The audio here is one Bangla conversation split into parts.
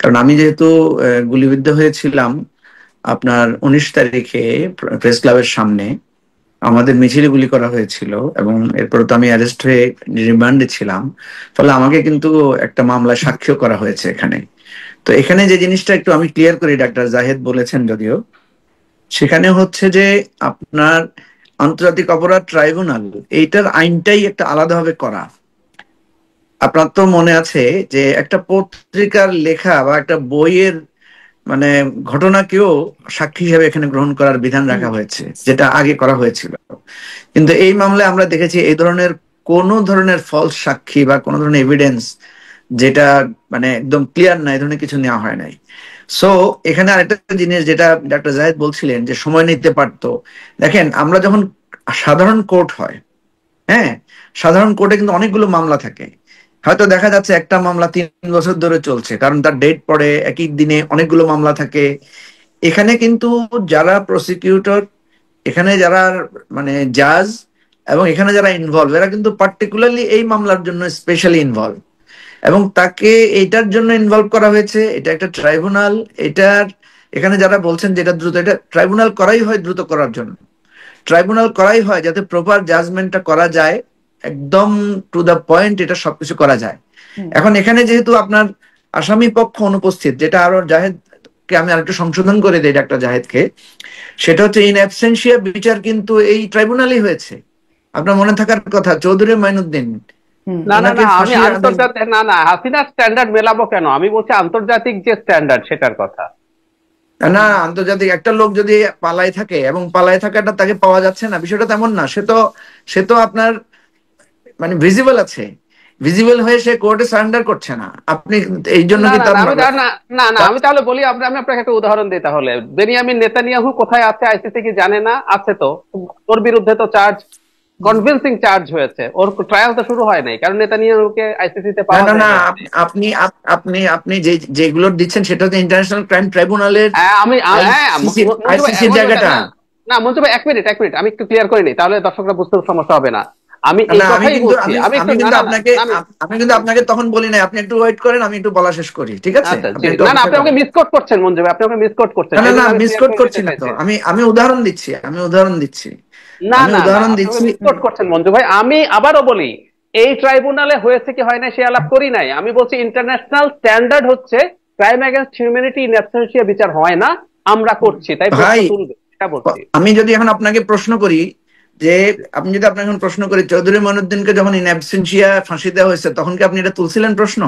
কারণ আমি যেহেতু গুলিবিদ্ধ হয়েছিলাম আপনার 19 তারিখে প্রেস ক্লাবের সামনে, আমাদের মিছিলে গুলি করা হয়েছিল এবং এরপর তো আমি অ্যারেস্ট হয়ে রিমান্ডে ছিলাম। ফলে আমাকে কিন্তু একটা মামলায় সাক্ষ্য করা হয়েছে এখানে। তো এখানে যে জিনিসটা একটু আমি ক্লিয়ার করি, ডাক্তার জাহেদ বলেছেন যদিও, সেখানে হচ্ছে যে আপনার আন্তর্জাতিক অপরাধ ট্রাইব্যুনাল এইটার আইনটাই একটা আলাদাভাবে করা। আপনার তো মনে আছে যে একটা পত্রিকার লেখা বা একটা বইয়ের মানে ঘটনাকেও সাক্ষী হিসেবে এখানে গ্রহণ করার বিধান রাখা হয়েছে, যেটা আগে করা হয়েছিল। কিন্তু এই মামলায় আমরা দেখেছি এই ধরনের কোন ধরনের ফলস সাক্ষী বা কোন ধরনের এভিডেন্স যেটা মানে একদম ক্লিয়ার না, এই ধরনের কিছু নেওয়া হয় নাই। সো এখানে আরেকটা জিনিস যেটা ডাক্তার জাহেদ বলছিলেন যে সময় নিতে পারতো, দেখেন আমরা যখন সাধারণ কোর্ট হয়, হ্যাঁ, সাধারণ কোর্টে কিন্তু অনেকগুলো মামলা থাকে। হয়তো দেখা যাচ্ছে একটা মামলা 3 বছর ধরে চলছে, কারণ তার ডেট পড়ে একই দিনে, অনেকগুলো মামলা থাকে। এখানে কিন্তু যারা প্রসিকিউটর, এখানে যারা মানে জাজ এবং এখানে যারা ইনভলভ, এরা কিন্তু পার্টিকুলারলি এই মামলার জন্য স্পেশালি ইনভলভ, এবং তাকে এইটার জন্য ইনভলভ করা হয়েছে। এটা একটা ট্রাইব্যুনাল, এটার এখানে যারা বলছেন যেটা দ্রুত, এটা ট্রাইব্যুনাল করাই হয় দ্রুত করার জন্য, ট্রাইব্যুনাল করাই হয় যাতে প্রপার জাজমেন্টটা করা যায়, একদম টু দা পয়েন্ট এটা সবকিছু করা যায়। এখন এখানে যেহেতু আপনার আসামি পক্ষ অনুপস্থিত, যেটা আরো জাহেদকে আমি আরেকটু সংশোধন করে দিই ডাক্তার জাহেদকে, সেটা হচ্ছে ইন অ্যাবসেন্সিয়া বিচার কিন্তু এই ট্রাইব্যুনালই হয়েছে। আপনার মনে থাকার কথা চৌধুরী মাইনুদ্দিন। না না না, আমি আন্তর্জাতিক না হাসিনা স্ট্যান্ডার্ড মেলাবো কেন? আমি বলছি আন্তর্জাতিক যে স্ট্যান্ডার্ড সেটার কথা। না, আন্তর্জাতিক একটা লোক যদি পালায় থাকে এবং পালায় থাকাটা তাকে পাওয়া যাচ্ছে না, বিষয়টা তেমন না। সে তো আপনার মানে ভিজিবল আছে, ভিজিবল হয়ে সে কোর্টে সারেন্ডার করছে না। আপনি এই জন্য কি তার না আমি তাহলে বলি, আমি আপনাকে একটা উদাহরণ দিই তাহলে। বেনিয়ামিন নেতানিয়াহু কোথায় আছে আইসিসি কি জানে না? আছে তো, ওর বিরুদ্ধে তো চার্জ, কনভিন্সিং চার্জ হয়েছে, ওর ট্রায়াল তো শুরু হয় নাই, কারণ নেতানিয়াহুকে আইসিসি তে পাওয়া যায় না। আপনি আপনি আপনি যেগুলো দিচ্ছেন সেটা হচ্ছে ইন্টারন্যাশনাল ক্রাইম ট্রাইব্যুনালের আইসিসির জায়গাটা। না মঞ্জু ভাই, এক মিনিট আমি একটু ক্লিয়ার করে নিই, তাহলে দর্শকরা বুঝতে সমস্যা হবে না। আমি এই কথাই বলছি। আমি কিন্তু আপনাকে তখন বলি না, আপনি একটু ওয়েট করেন, আমি একটু বলা শেষ করি, ঠিক আছে? না না, আপনি আমাকে মিসকোট করছেন মঞ্জু ভাই, আপনি আমাকে মিসকোট করছেন। না মিসকোট করছি না তো, আমি উদাহরণ দিচ্ছি, না না মিসকোট করছেন মঞ্জু ভাই। আমি আবারও বলি, এই ট্রাইব্যুনালে হয়েছে কি হয় না সে আলাপ করি নাই। আমি বলছি ইন্টারন্যাশনাল স্ট্যান্ডার্ড হচ্ছে crime against humanity in absentia বিচার হয় না, আমরা করছি, তাই তুলবে এটা বলছি। আমি যদি এখন আপনাকে প্রশ্ন করি যে আপনাকে এখন প্রশ্ন করি, চৌধুরী মইনুদ্দিনকে যখন ইন অ্যাবসেন্সিয়া ফাঁসি দেওয়া হয়েছে তখন কি আপনি এটা তুলছিলেন প্রশ্ন?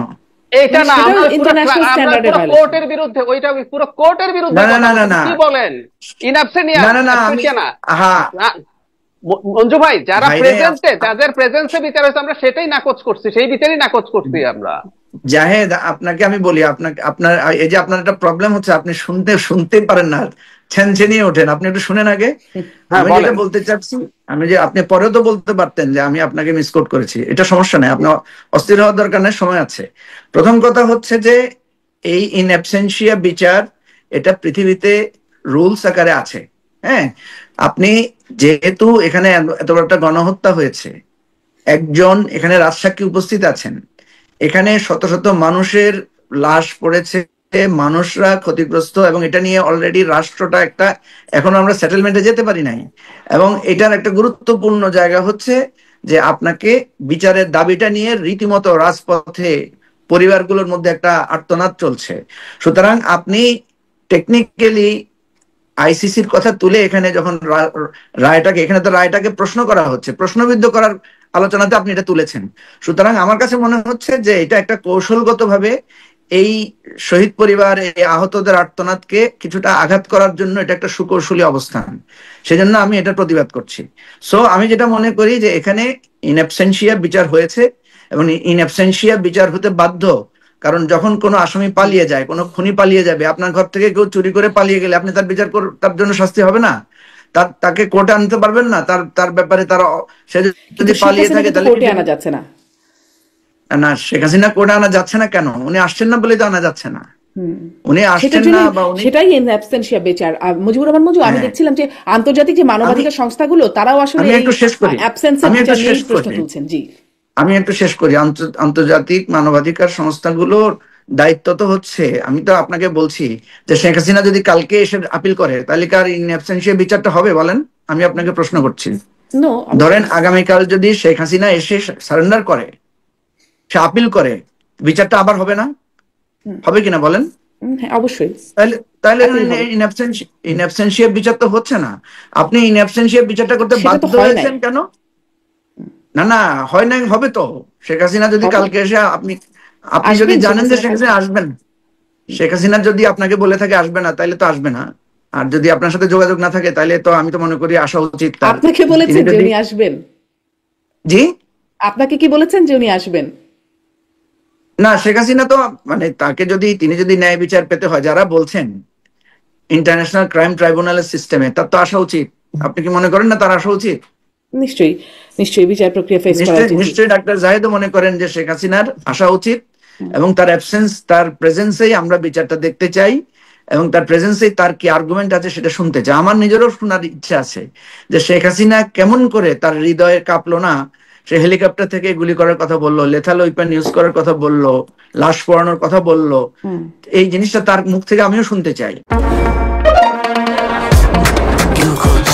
এটা না, আমরা কোর্টের বিরুদ্ধে, ওইটা পুরো কোর্টের বিরুদ্ধে কি বলেন? ইন অ্যাবসেন্সিয়া না মঞ্জু ভাই, যারা প্রেজেন্টে, যাদের প্রেজেন্সে বিচার হয়েছে আমরা সেটাই নাকচ করছি, সেই বিচারই নাকচ করছি আমরা। জাহেদ, আপনাকে আমি বলি, আপনার এই যে আপনার একটা প্রবলেম হচ্ছে, আপনি শুনতেই পারেন না, ছেনছেনিয়ে ওঠেন। আপনি একটু শুনেন আগে। আমি যেটা বলতে চাচ্ছি, আপনি পরেও তো বলতে পারতেন যে আমি আপনাকে মিসকোট করেছি, এটা সমস্যা নেই, আপনার অস্থির হওয়ার দরকার নেই, সময় আছে। প্রথম কথা হচ্ছে যে এই ইন অ্যাবসেন্সিয়া বিচার এটা পৃথিবীতে রুলস আকারে আছে। হ্যাঁ, আপনি যেহেতু এখানে এত বড় একটা গণহত্যা হয়েছে, একজন এখানে রাজসাক্ষী উপস্থিত আছেন, এখানে শত শত মানুষের লাশ পড়েছে, মানুষরা ক্ষতিগ্রস্ত, এবং এটা নিয়ে অলরেডি রাষ্ট্রটা একটা, এখনো আমরা সেটেলমেন্টে যেতে পারি নাই। এবং এটার একটা গুরুত্বপূর্ণ জায়গা হচ্ছে যে আপনাকে বিচারের দাবিটা নিয়ে রীতিমতো রাজপথে পরিবারগুলোর মধ্যে একটা আর্তনাদ চলছে। সুতরাং আপনি টেকনিক্যালি আইসিসির কথা তুলে এখানে যখন রায়টাকে, এখানে তো রায়টাকে প্রশ্ন করা হচ্ছে, প্রশ্নবিদ্ধ করার আলোচনাতে আপনি এটা তুলেছেন। সুতরাং আমার কাছে মনে হচ্ছে যে এটা একটা কৌশলগতভাবে এই শহীদ পরিবার, এই আহতদের আর্তনাদকে কিছুটা আঘাত করার জন্য এটা একটা সুকৌশলী অবস্থান, সেজন্য আমি এটা প্রতিবাদ করছি। সো আমি যেটা মনে করি যে এখানে ইন অ্যাবসেন্সিয়া বিচার হয়েছে, এবং ইন অ্যাবসেন্সিয়া বিচার হতে বাধ্য। কারণ যখন কোনো আসামি পালিয়ে যায়, কোনো খুনি পালিয়ে যাবে, আপনার ঘর থেকে কেউ চুরি করে পালিয়ে গেলে আপনি তার বিচার তার জন্য শাস্তি হবে না? তাকে কোর্টে আনতে পারবেন না? তার ব্যাপারে সে যদি পালিয়ে থাকে তাহলে কোর্টে আনা যাচ্ছে না। না, শেখ হাসিনা কোর্টে আনা যাচ্ছে না কেন? উনি আসছেন না বলেই তো আনা যাচ্ছে না। উনি আসছেন না, বা সেটাই ইন অ্যাবসেন্সিয়া বিচার। মুজিবুর রহমান মঞ্জু, আমি দেখছিলাম যে আন্তর্জাতিক যে মানবাধিকার সংস্থাগুলো তারাও আসলে আমি একটু শেষ করি। আমি একটু শেষ করি। আন্তর্জাতিক মানবাধিকার সংস্থাগুলোর দায়িত্ব তো হচ্ছে, আমি তো আপনাকে বলছি যে শেখ হাসিনা যদি কালকে এসে আপিল করে তাহলে কার ইন অ্যাবসেন্সিয়া বিচারটা হবে বলেন? আমি আপনাকে প্রশ্ন করছি। নো, ধরেন আগামীকাল যদি শেখ হাসিনা এসে সারেন্ডার করে, সে আপিল করে, বিচারটা আবার হবে না? হবে কিনা বলেন? হ্যাঁ অবশ্যই। তাহলে তাহলে ইন অ্যাবসেন্সিয়া বিচার তো হচ্ছে না। আপনি ইন অ্যাবসেন্সিয়া বিচারটা করতে বাধ্য হয়েছেন কেন? না না, হয় নাই, হবে তো। শেখ হাসিনা যদি কালকে এসে আপনি যদি জানেন যে শেখ হাসিনা আসবেন, শেখ হাসিনা যদি আপনাকে বলে থাকে আসবে না, তাহলে তো আসবে না। আর যদি আপনার সাথে যোগাযোগ না থাকে তাহলে তো আমি তো মনে করি আসা উচিত। আপনাকে বলেছেন যে উনি আসবেন? জি, আপনাকে কি বলেছেন যে উনি আসবেন? না, শেখ হাসিনা তো মানে তাকে তিনি যদি ন্যায় বিচার পেতে হয়, যারা বলছেন ইন্টারন্যাশনাল ক্রাইম ট্রাইব্যুনালের সিস্টেমে, তার তো আসা উচিত। আপনি কি মনে করেন না তার আসা উচিত? নিশ্চয়ই, নিশ্চয়ই বিচার প্রক্রিয়া ফেস করা উচিত। নিশ্চয়ই ডাক্তার জাহিদও মনে করেন যে শেখ হাসিনার আসা উচিত, এবং তার অ্যাবসেন্স, তার প্রেজেন্সেই আমরা বিচারটা দেখতে চাই, এবং তার প্রেজেন্সেই তার কি আর্গুমেন্ট আছে সেটা শুনতে চাই। আমার নিজেরও শোনার ইচ্ছা আছে যে শেখ হাসিনা কেমন করে তার হৃদয়ে কাঁপলো না, সে হেলিকপ্টার থেকে গুলি করার কথা বললো, লেথাল ওয়েপন ইউজ করার কথা বললো, লাশ পোড়ানোর কথা বললো। এই জিনিসটা তার মুখ থেকে আমিও শুনতে চাই।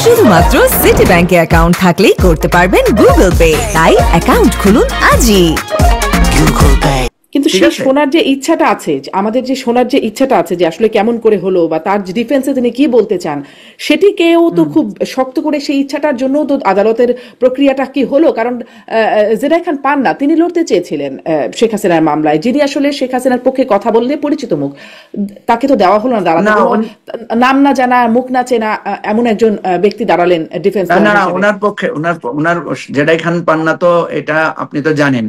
শুধুমাত্র সিটি ব্যাংকে অ্যাকাউন্ট থাকলেই করতে পারবেন গুগল পে, তাই অ্যাকাউন্ট খুলুন আজই। কিন্তু সেই শোনার যে ইচ্ছাটা আছে, আমাদের যে শোনার যে ইচ্ছাটা আছে যে আসলে কেমন করে হলো বা তার ডিফেন্সে তিনি কি বলতে চান, সেটিকেও তো খুব শক্ত করে সেই ইচ্ছাটার জন্য তো আদালতের প্রক্রিয়াটা কি হলো। কারণ জেরাই খান পান্না তিনি লড়তে চেয়েছিলেন শেখ হাসিনার মামলায়, যিনি আসলে শেখ হাসিনার পক্ষে কথা বললে পরিচিত মুখ, তাকে তো দেওয়া হলো না দাঁড়ানো। নাম না জানা, মুখ না চেনা এমন একজন ব্যক্তি দাঁড়ালেন ডিফেন্স। ওনার পক্ষে ওনার জেরাই খান পান্না তো, এটা আপনি তো জানেন,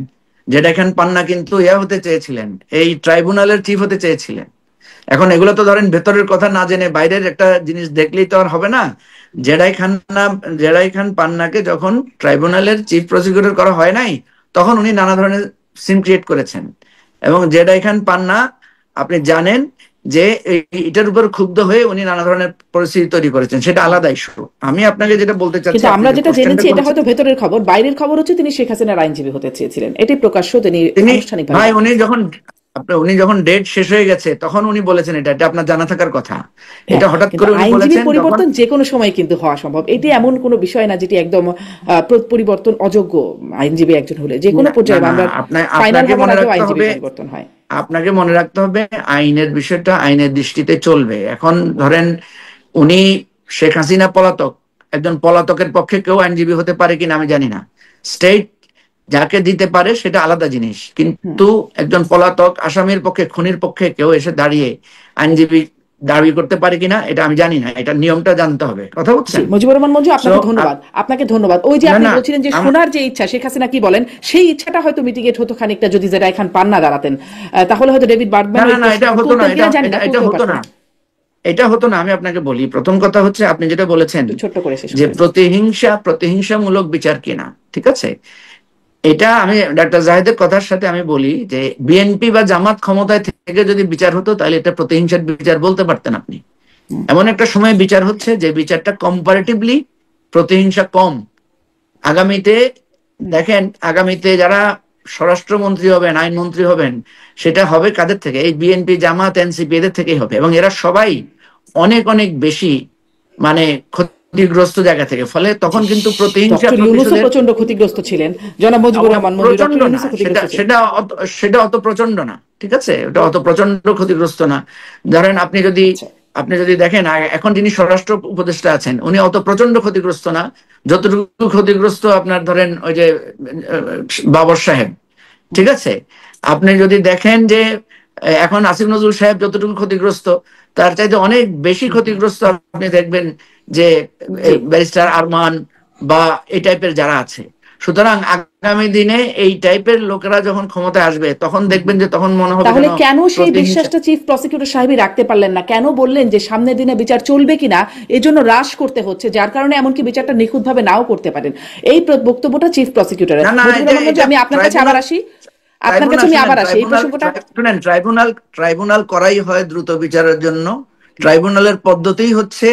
জেরাই খান পান্না কিন্তু হতে চেয়েছিলেন, এই ট্রাইব্যুনালের চিফ হতে চেয়েছিলেন। এখন এগুলো তো ধরেন ভেতরের কথা না জেনে বাইরের একটা জিনিস দেখলেই তো আর হবে না। জেরাই খান পান্নাকে যখন ট্রাইব্যুনালের চিফ প্রসিকিউটর করা হয় নাই, তখন উনি নানা ধরনের সিন ক্রিয়েট করেছেন। এবং জেরাই খান পান্না, আপনি জানেন যে এটার উপর ক্ষুব্ধ হয়ে উনি নানা ধরনের পরিস্থিতি তৈরি করেছেন, সেটা আলাদা ইস্যু। আমি আপনাকে যেটা বলতে চাচ্ছি, কিন্তু আমরা যেটা জেনেছি এটা হয়তো ভেতরের খবর, বাইরের খবর হচ্ছে তিনি শেখ হাসিনার আইনজীবী হতে চেয়েছিলেন, এটাই প্রকাশ্য তিনি আনুষ্ঠানিকভাবে। ভাই, উনি যখন ডেট শেষ হয়ে গেছে তখন উনি বলেছেন, এটা আপনার জানা থাকার কথা। এটা হঠাৎ করে উনি বলেছেন। পরিবর্তন যে কোনো সময় কিন্তু হওয়া সম্ভব, এটি এমন কোনো বিষয় না যেটি একদম পরিবর্তন অযোগ্য। আইনজীবী একজন হলে যে কোনো পর্যায়ে আমরা ফাইনাল হওয়ার আগেও আইনজীবী পরিবর্তন হয়। আপনাকে মনে রাখতে হবে আইনের বিষয়টা আইনের দৃষ্টিতে চলবে। এখন ধরেন উনি শেখ হাসিনা পলাতক, একজন পলাতকের পক্ষে কেউ আইনজীবী হতে পারে কিনা আমি জানি না। স্টেট যাকে দিতে পারে সেটা আলাদা জিনিস, কিন্তু একজন পলাতক আসামির পক্ষে, খুনির পক্ষে কেউ এসে দাঁড়িয়ে আইনজীবী দাবি করতে পারে কিনা এটা আমি জানি না। এটা নিয়মটা জানতে হবে। কথা বুঝছেন? মুজিবুর রহমান মঞ্জু, আপনাকে ধন্যবাদ। আপনাকে ধন্যবাদ। ওই যে আপনি বলছিলেন যে শোনার যে ইচ্ছা, শেখ হাসিনা কি বলেন, সেই ইচ্ছাটা হয়তো মিটিগেট হতো খানিকটা যদি জেরাই খান পান্না দাঁড়াতেন, তাহলে হয়তো ডেভিড বার্ডম্যান এটা হতো না। এটা হতো না। আমি আপনাকে বলি, প্রথম কথা হচ্ছে আপনি যেটা বলেছেন যে প্রতিহিংসামূলক বিচার কিনা, ঠিক আছে, এটা আমি ডাক্তার জাহিদের কথার সাথে আমি বলি যে বিএনপি বা জামাত ক্ষমতায় থেকে যদি বিচার হতো তাহলে এটা প্রতিহিংসার বিচার বলতে পারতেন আপনি। এমন একটা সময় বিচার হচ্ছে যে বিচারটা কম্পারেটিভলি প্রতিহিংসা কম। আগামীতে দেখেন, আগামীতে যারা স্বরাষ্ট্রমন্ত্রী হবেন, আইনমন্ত্রী হবেন, সেটা হবে কাদের থেকে? এই বিএনপি, জামাত, এনসিপি, এদের থেকেই হবে। এবং এরা সবাই অনেক অনেক বেশি মানে ক্ষতিগ্রস্ত জায়গা থেকে। ফলে তখন কিন্তু প্রতিহিংসা, প্রচন্ড ক্ষতিগ্রস্ত ছিলেন জনাব মুজিবুর রহমান মঞ্জু। সেটা অত প্রচন্ড না, ঠিক আছে, ওটা অত প্রচন্ড ক্ষতিগ্রস্ত না। ধরেন আপনি যদি দেখেন এখন যিনি স্বরাষ্ট্র উপদেষ্টা আছেন, উনি অত প্রচন্ড ক্ষতিগ্রস্ত না যতটুকু ক্ষতিগ্রস্ত আপনার ধরেন ওই যে বাবর সাহেব, ঠিক আছে। আপনি যদি দেখেন যে এখন আসিফ নজরুল সাহেব যতটুকু ক্ষতিগ্রস্ত, তার চাইতে অনেক বেশি ক্ষতিগ্রস্ত আপনি দেখবেন যে ব্যারিস্টার আরমান বা এই টাইপের যারা আছে। সুতরাং আগামী দিনে এই টাইপের লোকেরা যখন ক্ষমতায় আসবে তখন দেখবেন যে তখন মনে হবে, তাহলে কেন সেই বিশ্বাসটা চিফ প্রসিকিউটর সাহেবই রাখতে পারলেন না? কেন বললেন যে সামনের দিনে বিচার চলবে কিনা এই জন্য হ্রাস করতে হচ্ছে, যার কারণে এমনকি বিচারটা নিখুঁতভাবে নাও করতে পারেন? এই বক্তব্যটা চিফ প্রসিকিউটরের। আমি আপনার কাছে আবার আসি, আপনার কাছে আমি আবার আসি এই প্রসঙ্গটা। শুনেন, ট্রাইব্যুনাল করাই হয় দ্রুত বিচারের জন্য। ট্রাইব্যুনালের পদ্ধতি হচ্ছে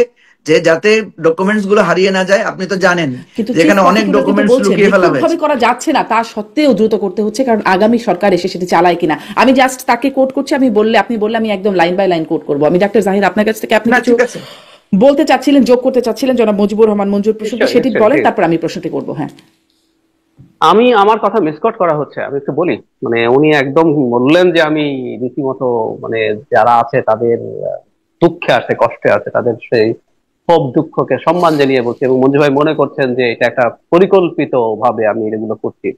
যে যাতে ডকুমেন্টস গুলো হারিয়ে না যায়। আপনি তো জানেন যেখানে অনেক ডকুমেন্টস লুকিয়ে ফেলা হয়েছে, করা যাচ্ছে না, তা সত্ত্বেও দ্রুত করতে হচ্ছে, কারণ আগামী সরকার এসে সেটা চালায় কিনা। আমি জাস্ট তাকে কোট করছি, আপনি বললে আমি একদম লাইন বাই লাইন কোট করবো। আমি ডাক্তার জাহির আপনার কাছ থেকে আপনি কিছু বলতে চাচ্ছিলেন, যোগ করতে চাচ্ছিলেন জনাব মুজিবুর রহমান মঞ্জুর প্রশ্নটি, সেটি বলেন, তারপর আমি প্রশ্নটি করবো। হ্যাঁ, আমি আমার কথা মিসকট করা হচ্ছে, আমি একটু বলি। মানে উনি একদম বললেন যে আমি রীতিমতো মানে যারা আছে তাদের দুঃখে আছে, কষ্টে আছে, তাদের সেই ক্ষোভ দুঃখকে সম্মান জানিয়ে বলছি, এবং মঞ্জু ভাই মনে করছেন যে এটা একটা পরিকল্পিত ভাবে আমি এগুলো করছি।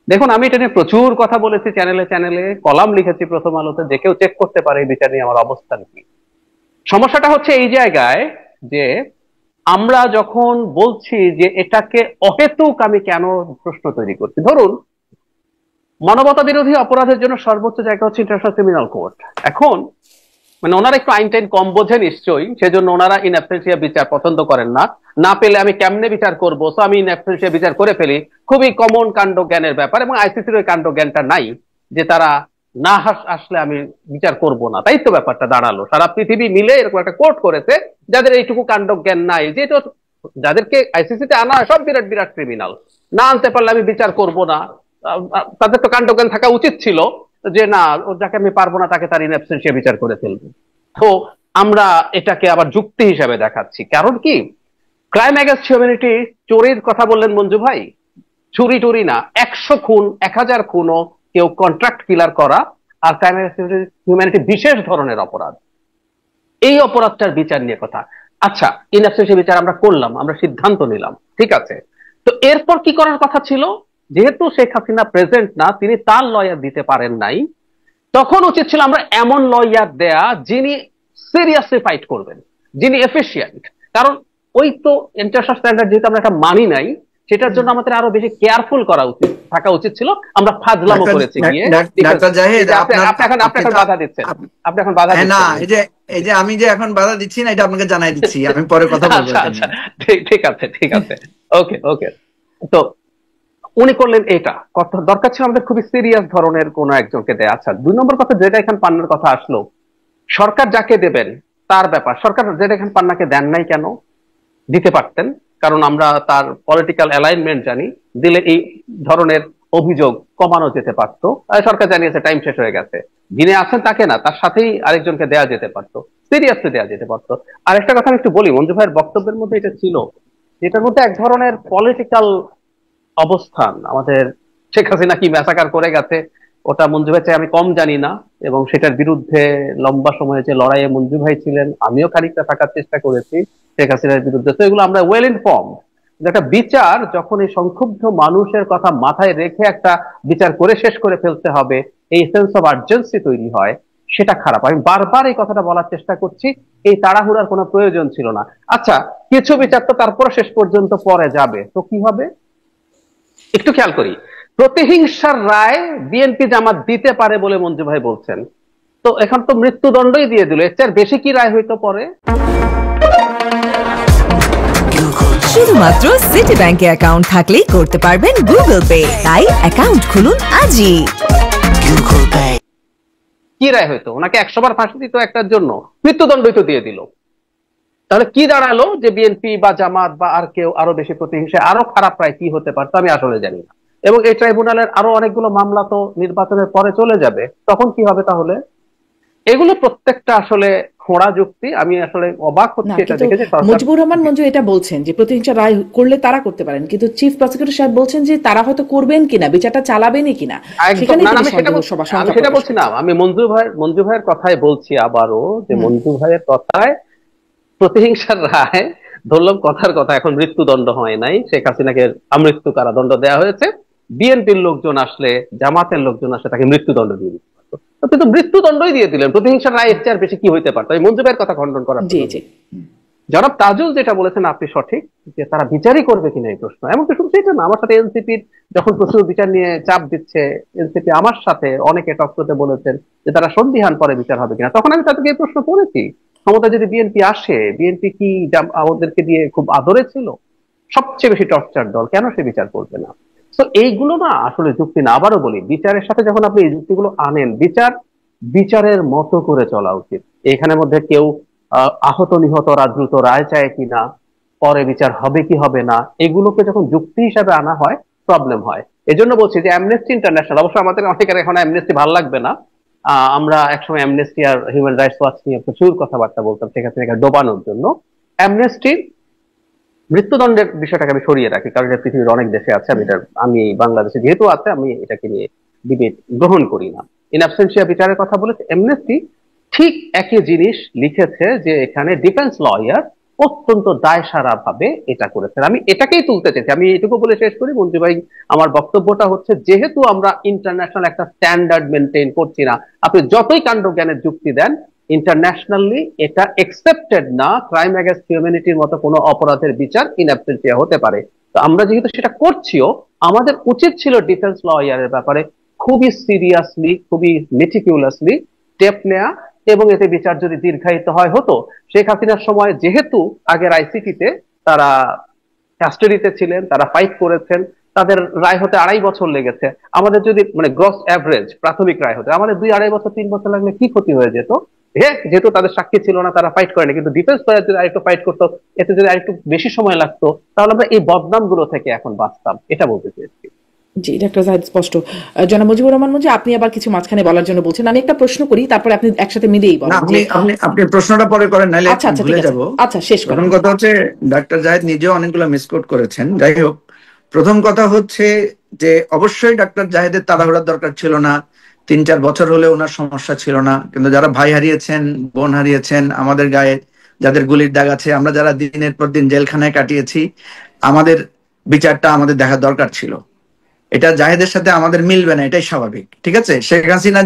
দেখুন, আমি এটা নিয়ে প্রচুর কথা বলেছি, চ্যানেলে চ্যানেলে কলাম লিখেছি প্রথম আলোতে, যে কেউ চেক করতে পারে এই বিচার নিয়ে আমার অবস্থান কি। সমস্যাটা হচ্ছে এই জায়গায় যে আমরা যখন বলছি যে এটাকে অহেতুক আমি কেন প্রশ্ন তৈরি করছি। ধরুন, মানবতা বিরোধী অপরাধের জন্য সর্বোচ্চ জায়গা হচ্ছে ইন্টারন্যাশনাল ক্রিমিনাল কোর্ট। এখন মানে ওনারা একটু আইন টাইন কম বোঝে নিশ্চয়ই, সেজন্য ওনারা ইন অ্যাবসেন্সিয়া বিচার পছন্দ করেন না। না পেলে আমি কেমনে বিচার করবো, তো আমি ইন অ্যাবসেন্সিয়া বিচার করে ফেলি। খুবই কমন কাণ্ড জ্ঞানের ব্যাপার, এবং আইসিসির ওই কাণ্ড জ্ঞানটা নাই যে তারা না আসলে আমি বিচার করব না। তাই তো ব্যাপারটা দাঁড়ালো, সারা পৃথিবী মিলে এরকম একটা কোর্ট করেছে যাদের এইটুকু কাণ্ড জ্ঞান নাই, যে যাদেরকে আইসিসিতে আনা হয় সব বিরাট বিরাট ক্রিমিনাল, না আনতে পারলে আমি বিচার করব না। তাদের তো কাণ্ড জ্ঞান থাকা উচিত ছিল যে না, যাকে আমি পারবো না তাকে তার ইন অ্যাবসেন্সিয়া বিচার করে ফেলবো। তো আমরা এটাকে আবার যুক্তি হিসাবে দেখাচ্ছি, কারণ কি ক্রাইম এগেইনস্ট হিউম্যানিটি, চোরের কথা বললেন মঞ্জু ভাই, চুরি টুরি না, 100 খুন 1000 খুনও কেউ কন্ট্রাক্ট কিলার করা, আর ক্রাইম এগেইনস্ট হিউম্যানিটি বিশেষ ধরনের অপরাধ। এই অপরাধটার বিচার নিয়ে কথা। আচ্ছা, ইন অ্যাবসেন্সিয়া বিচার আমরা করলাম, আমরা সিদ্ধান্ত নিলাম, ঠিক আছে। তো এরপর কি করার কথা ছিল? যেহেতু শেখ হাসিনা প্রেজেন্ট না, তিনি তার লয়ার দিতে পারেন নাই, তখন উচিত ছিল আমরা এমন লয়ার দেয়া যিনি সিরিয়াসলি ফাইট করবেন, যিনি এফিশিয়েন্ট। কারণ ওই তো ইন্টারন্যাশনাল স্ট্যান্ডার্ড যেহেতু আমরা একটা মানি নাই, সেটার জন্য আমাদের আরো বেশি কেয়ারফুল থাকা উচিত ছিল। আমরা ফাজলামো করেছি গিয়ে। আপনি এখন বাধা দিচ্ছেন, আপনি এখন বাধা দিচ্ছেন না। এই যে আমি যে এখন বাধা দিচ্ছি না, এটা আপনাকে জানাই দিচ্ছি, আমি পরে কথা বলবো। আচ্ছা, ঠিক আছে, ঠিক আছে, ওকে ওকে। তো উনি করলেন এটা, কথা দরকার ছিল আমাদের খুবই সিরিয়াস ধরনের কোন একজনকে দেয়। আচ্ছা, 2 নম্বর কথা, যেটা এখানে পান্নার কথা আসলো, সরকার যাকে দেবেন তার ব্যাপার। সরকার যেটা এখানে পান্নাকে দেন নাই কেন? দিতে পারতেন, কারণ আমরা তার পলিটিক্যাল অ্যালাইনমেন্ট জানি, দিলে এই ধরনের অভিযোগ কমানো যেতে পারতো। সরকার জানিয়েছে টাইম শেষ হয়ে গেছে, যিনি আছেন তাকে না, তার সাথেই আরেকজনকে দেয়া যেতে পারতো, সিরিয়াসলি দেয়া যেতে পারতো। আর একটা কথা আমি একটু বলি, মঞ্জু ভাইয়ের বক্তব্যের মধ্যে এটা ছিল, এটার মধ্যে এক ধরনের পলিটিক্যাল অবস্থান। আমাদের শেখ হাসিনা কি ম্যাসাকার করে গেছে, ওটা মঞ্জু ভাই চাই আমি কম জানি না, এবং সেটার বিরুদ্ধে লম্বা সময়ে যে লড়াইয়ে মঞ্জু ভাই ছিলেন, আমিও খানিকটা থাকার চেষ্টা করেছি শেখ হাসিনার বিরুদ্ধে। তো এগুলো আমরা ওয়েল ইনফর্ম। একটা বিচার যখন এই সংক্ষুব্ধ মানুষের কথা মাথায় রেখে একটা বিচার করে শেষ করে ফেলতে হবে, এই সেন্স অফ আর্জেন্সি তৈরি হয়, সেটা খারাপ। আমি বারবার এই কথাটা বলার চেষ্টা করছি, এই তাড়াহুড়ার কোনো প্রয়োজন ছিল না। আচ্ছা, কিছু বিচার তো তারপর শেষ পর্যন্ত পরে যাবে, তো কি হবে একটু খেয়াল করি। প্রতিহিংসার রায় বিএনপি জামাত দিতে পারে বলে মঞ্জু ভাই বলছেন, তো এখন তো মৃত্যুদণ্ডই দিয়ে দিল, এর চেয়ে বেশি কি রায় হইতো পরে? শুধুমাত্র সিটি ব্যাংকে অ্যাকাউন্ট থাকলেই করতে পারবেন গুগল পে, তাই অ্যাকাউন্ট খুলুন আজই। কি রায় হইতো? ওনাকে 100 বার ফাঁসি দিত একটার জন্য, মৃত্যুদণ্ডই তো দিয়ে দিল। তাহলে কি দাঁড়ালো যে বিএনপি বা জামাত বা আর কেউ আরো বেশি প্রতিহিংসায় আরো খারাপ রায় কি হতে পারতো, আমি আসলে জানি না। এবং এই ট্রাইব্যুনালের আরো অনেকগুলো মামলা তো নির্বাচনের পরে চলে যাবে, তখন কি হবে তাহলে? এগুলো প্রত্যেকটা আসলে খোঁড়া যুক্তি। আমি আসলে অবাক হচ্ছি এটা দেখে যে মুজিবুর রহমান মঞ্জু এটা বলছেন যে প্রতিহিংসা রায় করলে তারা করতে পারেন, কিন্তু চিফ প্রসিকিউটর সাহেব বলছেন যে তারা হয়তো করবেন কিনা, বিচারটা চালাবেনই কিনা। আমি সেটা বলছি না, আমি মঞ্জু ভাইয়ের কথাই বলছি আবারও, যে মঞ্জু ভাইয়ের কথায় প্রতিহিংসার রায়, ধরলাম কথার কথা, এখন মৃত্যুদণ্ড হয় নাই, শেখ হাসিনাকে আমৃত্যু কারাদণ্ড দেওয়া হয়েছে, বিএনপির লোকজন আসলে, জামাতের লোকজন আসলে তাকে মৃত্যুদণ্ড দিয়ে দিতে পারতো, কিন্তু মৃত্যুদণ্ডই দিয়ে দিলেন। প্রতিহিংসার রায় এর চেয়ে বেশি কি হইতে পারতো? মঞ্জু ভাইয়ের কথা খণ্ডন করার জনাব তাজুল যেটা বলেছেন আপনি সঠিক, যে তারা বিচারই করবে কিনা এই প্রশ্ন। এমনকি শুধু সেটা না, আমার সাথে এনসিপির যখন প্রচুর বিচার নিয়ে চাপ দিচ্ছে, এনসিপি আমার সাথে অনেকে টক করতে বলেছেন যে তারা সন্দিহান পরে বিচার হবে কিনা, তখন আমি তাদেরকে এই প্রশ্ন করেছি, ক্ষমতা যদি বিএনপি আসে, বিএনপি কি আমাদেরকে দিয়ে খুব আদরে ছিল? সবচেয়ে বেশি টর্চার দল, কেন সে বিচার করবে না? তো এইগুলো না আসলে যুক্তি না। আবারও বলি, বিচারের সাথে যখন আপনি এই যুক্তিগুলো আনেন, বিচারের মতো করে চলা উচিত। এখানের মধ্যে কেউ আহত নিহতরা দ্রুত রায় চায় কিনা, পরে বিচার হবে কি হবে না, এগুলোকে যখন যুক্তি হিসাবে আনা হয় প্রবলেম হয়। এজন্য বলছি যে অ্যামনেস্টি ইন্টারন্যাশনাল, অবশ্য আমাদের অনেকের এখন অ্যামনেস্টি ভালো লাগবে না, আমরা একসময় অ্যামনেস্টি আর হিউম্যান রাইটস ওয়াচ নিয়ে প্রচুর কথাবার্তা বলতাম সেখানে ডোবানোর জন্য। অ্যামনেস্টি মৃত্যুদণ্ডের বিষয়টাকে আমি সরিয়ে রাখি, কারণ এটা পৃথিবীর অনেক দেশে আছে, আমি বাংলাদেশে যেহেতু আছে আমি এটাকে নিয়ে ডিবেট গ্রহণ করি না। ইন অ্যাবসেন্সিয়া বিচারের কথা বলেছে এমনেস্টি, ঠিক একই জিনিস লিখেছে যে এখানে ডিফেন্স লয়ার অত্যন্ত দায়সারা ভাবে এটা করেছেন। আমি এটাকেই তুলতে চাইছি। আমি এটুকু বলে শেষ করি মন্ত্রী ভাই, আমার বক্তব্যটা হচ্ছে যেহেতু আমরা ইন্টারন্যাশনাল একটা স্ট্যান্ডার্ড মেনটেন করছি না, আপনি যতই কাণ্ড জ্ঞানের যুক্তি দেন, ইন্টারন্যাশনালি এটা একসেপ্টেড না ক্রাইম এগেইনস্ট হিউম্যানিটির মতো কোনো অপরাধের বিচার ইন অ্যাবসেন্সিয়া হতে পারে। তো আমরা যেহেতু সেটা করছিও, আমাদের উচিত ছিল ডিফেন্স লয়ারের ব্যাপারে খুবই সিরিয়াসলি, খুবই মেটিকুলাসলি স্টেপ নেওয়া, এবং এতে বিচার যদি দীর্ঘায়িত হয় হতো। শেখ হাসিনার সময় যেহেতু আগের আইসিটিতে তারা কাস্টাডিতে ছিলেন, তারা ফাইট করেছেন, তাদের রায় হতে 2.5 বছর লেগেছে। আমাদের যদি মানে গ্রস অ্যাভারেজ প্রাথমিক রায় হতে আমাদের 2-2.5 বছর 3 বছর লাগলে কি ক্ষতি হয়ে যেত? হ্যাঁ, যেহেতু তাদের সাক্ষী ছিল না, তারা ফাইট করেনি, কিন্তু ডিফেন্স লয়ার যদি আরেকটু ফাইট করতো, এতে যদি আরেকটু বেশি সময় লাগতো, তাহলে আমরা এই বদনাম গুলো থেকে এখন বাঁচতাম, এটা বলতে চেয়েছি। জি ডাক্তার জাহিদ স্পষ্ট। জনাব মুজিবুর রহমান মঞ্জু, আপনি আবার কিছু মাঝখানে বলার জন্য বলছেন, আমি একটা প্রশ্ন করি, তারপরে আপনি একসাথে মিলেই বলেন। আপনি প্রশ্নটা পরে করেন, নাহলে ভুলে যাব। আচ্ছা, শেষ করেন। প্রথম কথা হচ্ছে ডাক্তার জাহিদ নিজেও অনেকগুলো মিসকোট করেছেন। যাই হোক, প্রথম কথা হচ্ছে যে অবশ্যই ডাক্তার জাহিদের তাড়াহুড়ার দরকার ছিল না। 3-4 বছর হলে ওনার সমস্যা ছিল না, কিন্তু যারা ভাই হারিয়েছেন, বোন হারিয়েছেন, আমাদের গায়ে যাদের গুলির দাগ আছে, আমরা যারা দিনের পর দিন জেলখানায় কাটিয়েছি, আমাদের বিচারটা আমাদের দেখার দরকার ছিল। এটা জাহিদের সাথে আমাদের মিলবে না, এটাই স্বাভাবিক। ঠিক আছে, শেখ হাসিনা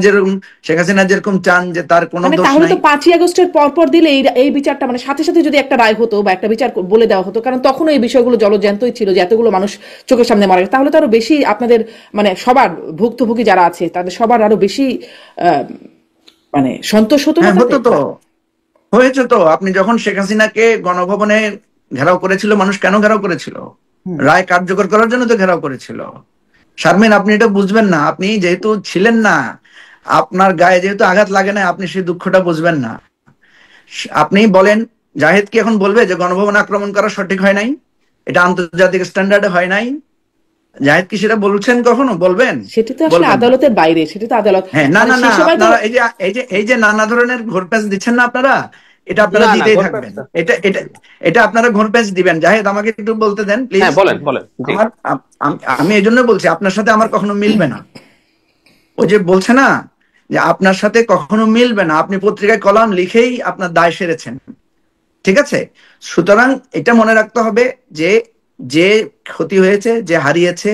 যেরকম চান যে তার কোনো দোষ নাই, তাহলে তো 5ই আগস্টের পর দিলে এই বিচারটা মানে সাথে সাথে যদি একটা রায় হতো বা একটা বিচার বলে দেওয়া হতো, কারণ তখন এই বিষয়গুলো জলজ্যান্তই ছিল যে এতগুলো মানুষ চোখের সামনে মারা গেছে, তাহলে তো আরো বেশি আপনাদের মানে সবার ভুক্তভোগী যারা আছে তাদের সবার আরো বেশি মানে সন্তোষ হতো। হতো তো, হয়েছে তো। আপনি যখন শেখ হাসিনাকে গণভবনে ঘেরাও করেছিল, মানুষ কেন ঘেরাও করেছিল? রায় কার্যকর করার জন্য তো ঘেরাও করেছিল। শারমিন, আপনি এটা বুঝবেন না, আপনি যেহেতু ছিলেন না, আপনার গায়ে যেহেতু আঘাত লাগে না, আপনি সেই দুঃখটা বুঝবেন না। আপনি বলেন, জাহিদ কি এখন বলবে যে গণভবন আক্রমণ করা সঠিক হয় নাই, এটা আন্তর্জাতিক স্ট্যান্ডার্ডে হয় নাই? জাহিদ কি সেটা বলছেন কখনো? বলবেন? সেটা তো আসলে আদালতের বাইরে, সেটা তো আদালত। হ্যাঁ, না, আপনারা এই যে নানা ধরনের ঘোরপ্যাচ দিচ্ছেন না আপনারা, এটা আপনারা দিতেই থাকবেন। এটা আপনারা ঘোরপ্যাচ দিবেন। জাহিদ, আমাকে একটু বলতে দেন প্লিজ। বলেন। আমি এই জন্য বলছি, আপনার সাথে আমার কখনো মিলবে না। ও যে বলছে না যে আপনার সাথে কখনো মিলবে না, আপনি পত্রিকায় কলাম লিখেই আপনার দায় সেরেছেন। ঠিক আছে, সুতরাং এটা মনে রাখতে হবে যে ক্ষতি হয়েছে, যে হারিয়েছে,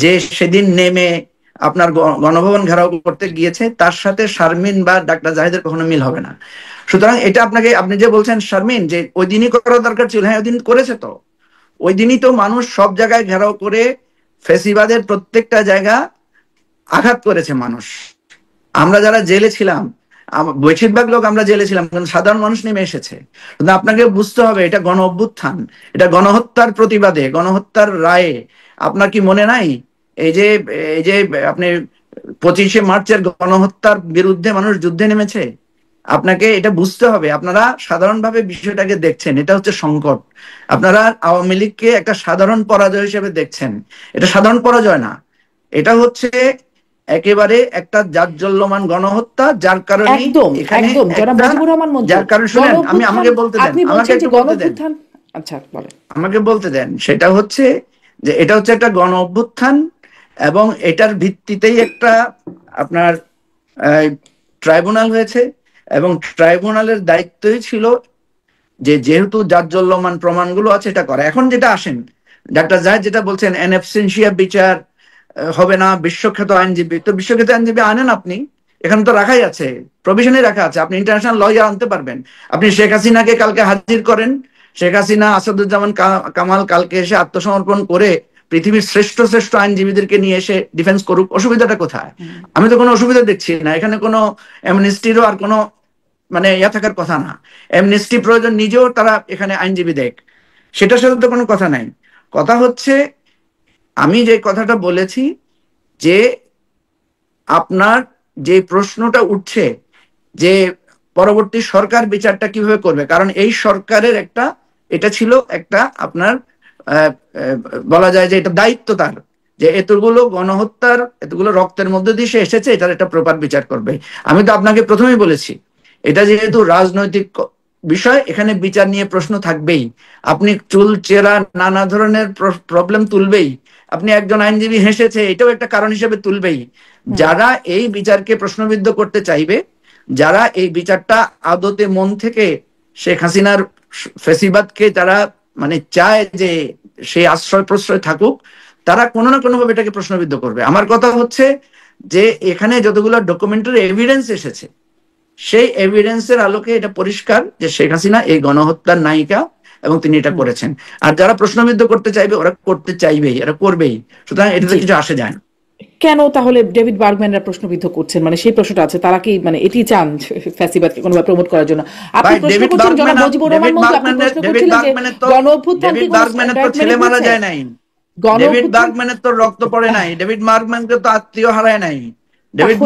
যে সেদিন নেমে আপনার গণভবন ঘেরাও করতে গিয়েছে, তার সাথে শারমিন বা ডাক্তার জাহিদের কখনো মিল হবে না। সুতরাং এটা আপনি যে বলছেন শারমিন যে ওই দিনই করা দরকার ছিল, হ্যাঁ ওই দিন করেছে তো। ওই দিনই তো মানুষ সব জায়গায় ঘেরাও করে ফ্যাসিবাদের প্রত্যেকটা জায়গা আঘাত করেছে মানুষ। আমরা যারা জেলে ছিলাম, বেশিরভাগ লোক আমরা জেলে ছিলাম, কিন্তু সাধারণ মানুষ নেমে এসেছে। কিন্তু আপনাকে বুঝতে হবে, এটা গণ অভ্যুত্থান, এটা গণহত্যার প্রতিবাদে, গণহত্যার রায়ে। আপনার কি মনে নাই এই যে আপনি 25শে মার্চের গণহত্যার বিরুদ্ধে মানুষ যুদ্ধে নেমেছে? আপনাকে এটা বুঝতে হবে। আপনারা সাধারণভাবে বিষয়টাকে দেখছেন, এটা হচ্ছে সংকট। আপনারা আওয়ামী লীগকে একটা সাধারণ পরাজয় হিসেবে দেখছেন। এটা সাধারণ পরাজয় না, এটা হচ্ছে একেবারে একটা জাজ্জল্যমান গণহত্যা, যার কারণে শুনেন, আমাকে বলতে দেন, সেটা হচ্ছে যে এটা হচ্ছে একটা গণ অভ্যুত্থান, এবং এটার ভিত্তিতেই একটা আপনার ট্রাইব্যুনাল হয়েছে, এবং ট্রাইব্যুনালের দায়িত্বই ছিল যে যেহেতু জাজ্জল্যমান প্রমাণগুলো আছে এটা করা। এখন যেটা আসেন, ডাক্তার জাহিদ যেটা বলছেন এন অ্যাবসেন্সিয়া বিচার হবে না, বিশ্বখ্যাত আইনজীবী, তো বিশ্বখ্যাত আইনজীবী আনেন আপনি, এখানে তো রাখাই আছে, প্রভিশনে রাখা আছে, আপনি ইন্টারন্যাশনাল লয়ার আনতে পারবেন। আপনি শেখ হাসিনাকে কালকে হাজির করেন, শেখ হাসিনা, আসাদুজ্জামান কামাল কালকে এসে আত্মসমর্পণ করে পৃথিবীর শ্রেষ্ঠ আইনজীবীদেরকে নিয়ে এসে ডিফেন্স করুক, অসুবিধাটা কোথায়? আমি তো কোনো অসুবিধা দেখছি না এখানে। কোনো অ্যামনেস্টিরও আর কোনো মানে থাকার কথা না। অ্যামনেস্টি প্রয়োজন, নিজেও তারা এখানে আইনজীবী দেখ, সেটার সাথে তো কোনো কথা নাই। কথা হচ্ছে, আমি যে কথাটা বলেছি যে আপনার যে প্রশ্নটা উঠছে যে পরবর্তী সরকার বিচারটা কিভাবে করবে, কারণ এই সরকারের এটা ছিল একটা আপনার বলা যায় যে এটা দায়িত্ব তার, যে এতগুলো গণহত্যার এতগুলো রক্তের মধ্যে দিয়ে সে এসেছে, এটার একটা প্রপার বিচার করবে। আমি তো আপনাকে প্রথমেই বলেছি এটা যেহেতু রাজনৈতিক বিষয়, এখানে বিচার নিয়ে প্রশ্ন থাকবেই। আপনি চুল চেরা নানা ধরনের প্রবলেম তুলবেই, আপনি একজন আইনজীবী হেসেছে এটাও একটা কারণ হিসেবে তুলবেই। যারা এই বিচারকে প্রশ্নবিদ্ধ করতে চাইবে, যারা এই বিচারটা আদতে মন থেকে শেখ হাসিনার ফ্যাসিবাদকে যারা মানে চায় যে সেই আশ্রয় প্রশ্রয় থাকুক, তারা কোনো না কোনো ভাবে এটাকে প্রশ্নবিদ্ধ করবে। আমার কথা হচ্ছে যে এখানে যতগুলো ডকুমেন্টারি এভিডেন্স এসেছে, সেই এভিডেন্সের আলোকে এটা পরিষ্কার যে শেখ হাসিনা এই গণহত্যার নায়িকা এবং তিনি এটা করেছেন। আর যারা প্রশ্নবিদ্ধ করতে চাইবে ওরা করতে চাইবেই, এরা করবেই, সুতরাং এটাতে কিছু আসে যায় না। কেন তাহলে ডেভিড বার্গম্যানরা প্রশ্নবিদ্ধ করছেন, মানে সেই প্রশ্নটা আছে, তারা কি মানে এটি চান ফ্যাসিবাদকে কোনোভাবে প্রমোট করার জন্য? আপনি প্রশ্ন করছেন জনাব মুজিবুর রহমান মঞ্জু, আপনি প্রশ্ন করছিলেন যে গণঅভ্যুত্থান কি ছেলে মারা যায় নাই, ডেভিড বার্গম্যানের তো রক্ত পড়ে নাই, ডেভিড বার্গম্যানকে তো আত্মীয় হারায় নাই, ডেভিড